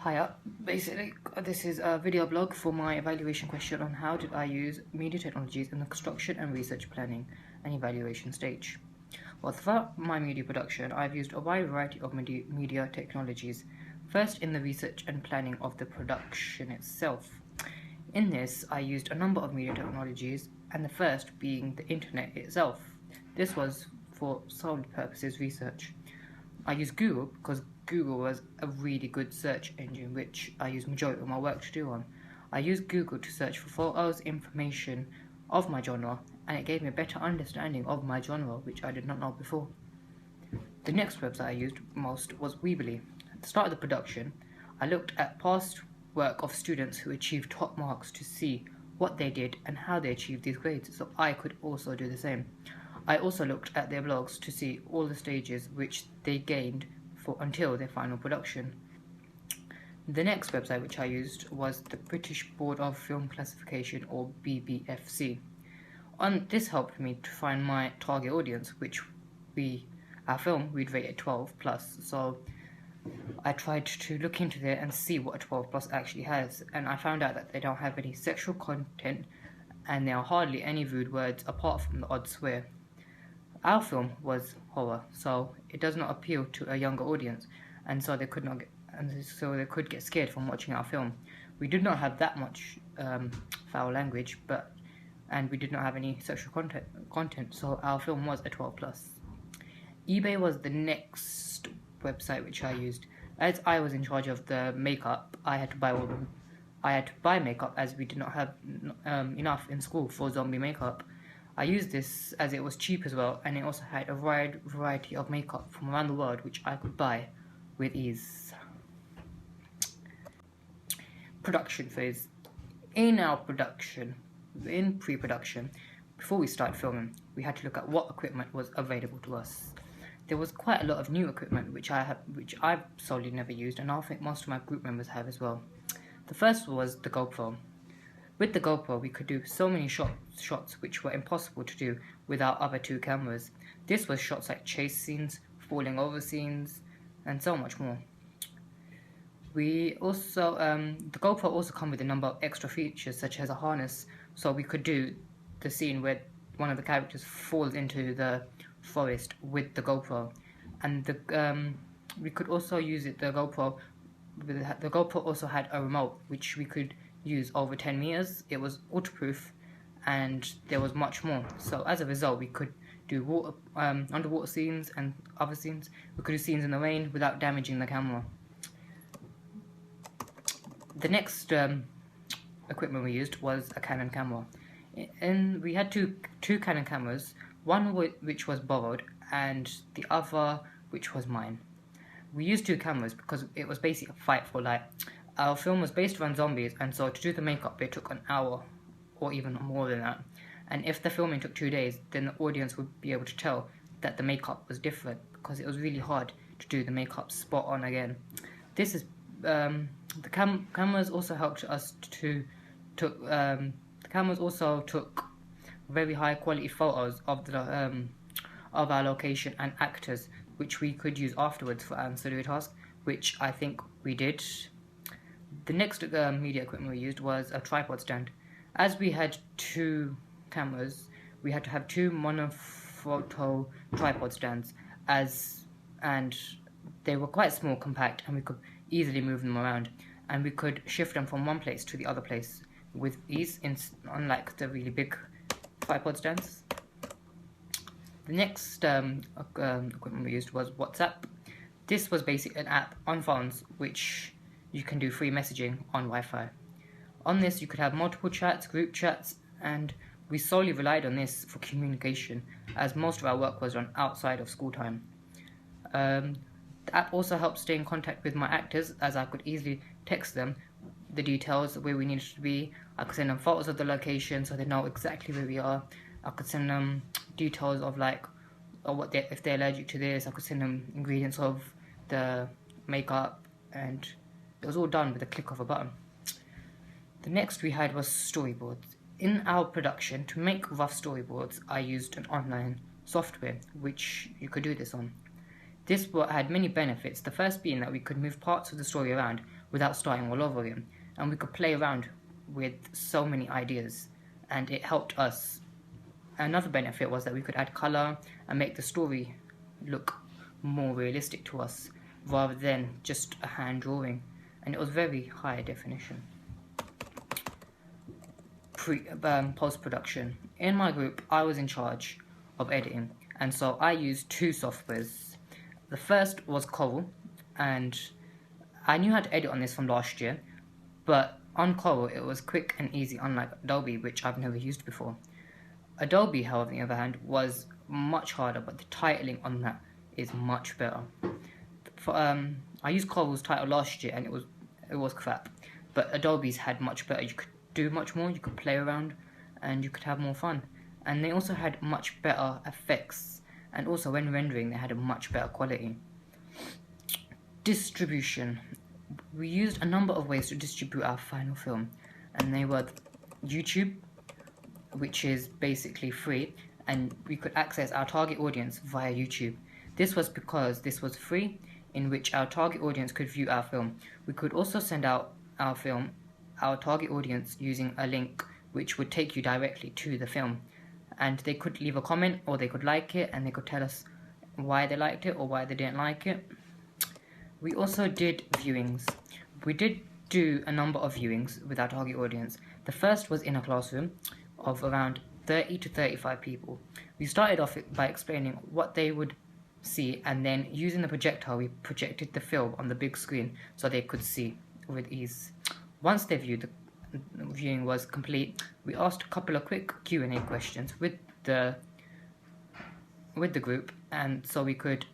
Hiya, basically this is a video blog for my evaluation question on how did I use media technologies in the construction and research planning and evaluation stage. Well, throughout my media production, I've used a wide variety of media technologies, first in the research and planning of the production itself. In this, I used a number of media technologies, and the first being the internet itself. This was for solely purposes research. I used Google because Google was a really good search engine which I use majority of my work to do on. I used Google to search for photos, information of my genre, and it gave me a better understanding of my genre which I did not know before. The next website I used most was Weebly. At the start of the production, I looked at past work of students who achieved top marks to see what they did and how they achieved these grades, so I could also do the same. I also looked at their blogs to see all the stages which they gained until their final production. The next website which I used was the British Board of Film Classification, or BBFC. This helped me to find my target audience, which our film we'd rate at 12 plus, so I tried to look into there and see what a 12 plus actually has, and I found out that they don't have any sexual content and there are hardly any rude words apart from the odd swear. Our film was horror, so it does not appeal to a younger audience, and so they could get scared from watching our film. We did not have that much foul language, and we did not have any sexual content, so our film was a 12 plus. eBay was the next website which I used. As I was in charge of the makeup, I had to buy makeup as we did not have enough in school for zombie makeup. I used this as it was cheap as well, and it also had a wide variety of makeup from around the world which I could buy with ease. Production phase. In pre-production, before we started filming, we had to look at what equipment was available to us. There was quite a lot of new equipment which I've solely never used, and I think most of my group members have as well. The first was the GoPro. With the GoPro, we could do so many shots which were impossible to do with our other two cameras. This was shots like chase scenes, falling over scenes, and so much more. The GoPro also comes with a number of extra features such as a harness, so we could do the scene where one of the characters falls into the forest with the GoPro, and we could also use it. The GoPro also had a remote which we could use over 10 meters. It was waterproof, and there was much more. So as a result, we could do underwater scenes and other scenes. We could do scenes in the rain without damaging the camera. The next equipment we used was a Canon camera, and we had two Canon cameras, one which was borrowed and the other which was mine. We used two cameras because it was basically a fight for light. Our film was based around zombies, and so to do the makeup it took an hour or even more than that, and if the filming took 2 days, then the audience would be able to tell that the makeup was different because it was really hard to do the makeup spot on again. This is the cameras also helped us the cameras also took very high quality photos of our location and actors, which we could use afterwards for ancillary tasks, which I think we did. The next media equipment we used was a tripod stand. As we had two cameras, we had to have two monophoto tripod stands, and they were quite small, compact, and we could easily move them around, and we could shift them from one place to the other place with ease, unlike the really big tripod stands. The next equipment we used was WhatsApp. This was basically an app on phones which you can do free messaging on Wi-Fi. On this you could have multiple chats, group chats, and we solely relied on this for communication as most of our work was done outside of school time. The app also helped stay in contact with my actors, as I could easily text them the details where we needed to be. I could send them photos of the location so they know exactly where we are. I could send them details of if they're allergic to this. I could send them ingredients of the makeup, and it was all done with a click of a button. The next we had was storyboards. In our production, to make rough storyboards, I used an online software which you could do this on. This had many benefits, the first being that we could move parts of the story around without starting all over again. And we could play around with so many ideas, and it helped us. Another benefit was that we could add color and make the story look more realistic to us rather than just a hand drawing, and it was very high definition. Post-production. In my group, I was in charge of editing, and so I used two softwares. The first was Corel, and I knew how to edit on this from last year, but on Corel it was quick and easy, unlike Adobe, which I've never used before. Adobe, however, on the other hand, was much harder, but the titling on that is much better. I used Corel's title last year and it was crap, but Adobe's had much better. You could do much more, you could play around, and you could have more fun. And they also had much better effects, and also when rendering they had a much better quality. Distribution. We used a number of ways to distribute our final film, and they were YouTube, which is basically free, and we could access our target audience via YouTube. This was because this was free, in which our target audience could view our film. We could also send out our film, our target audience, using a link which would take you directly to the film, and they could leave a comment, or they could like it, and they could tell us why they liked it or why they didn't like it. We also did viewings. We did do a number of viewings with our target audience. The first was in a classroom of around 30 to 35 people. We started off by explaining what they would see, and then using the projector we projected the film on the big screen so they could see with ease. Once the viewing was complete, we asked a couple of quick Q&A questions with the group, and so we could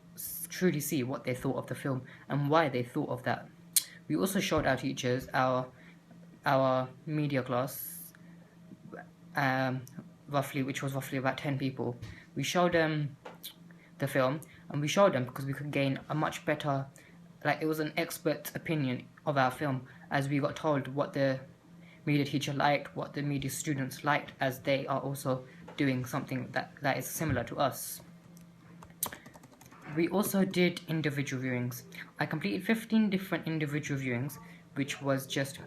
truly see what they thought of the film and why they thought of that. We also showed our teachers our media class, which was roughly about 10 people. We showed them the film, and we showed them because we could gain a much better, it was an expert opinion of our film, as we got told what the media teacher liked, what the media students liked, as they are also doing something that is similar to us. We also did individual viewings. I completed 15 different individual viewings, which was just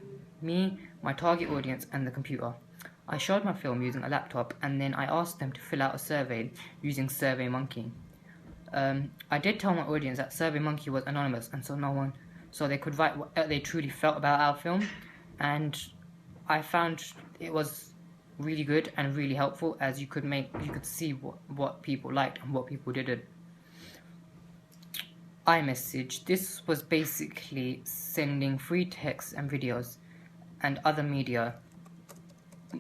me, my target audience, and the computer. I showed my film using a laptop, and then I asked them to fill out a survey using SurveyMonkey. I did tell my audience that SurveyMonkey was anonymous, and so they could write what they truly felt about our film, and I found it was really good and really helpful, as you could see what people liked and what people didn't. iMessage. This was basically sending free texts and videos and other media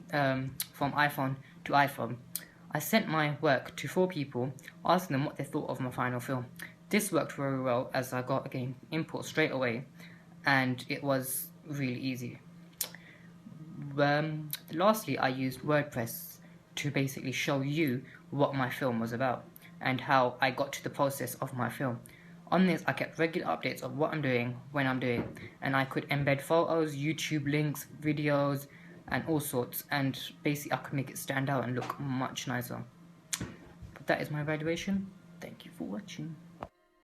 from iPhone to iPhone. I sent my work to 4 people, asking them what they thought of my final film. This worked very well, as I got input straight away, and it was really easy. Lastly, I used WordPress to basically show you what my film was about and how I got to the process of my film. On this, I kept regular updates of what I'm doing, when I'm doing, and I could embed photos, YouTube links, videos, and all sorts, and basically I could make it stand out and look much nicer. But that is my evaluation. Thank you for watching.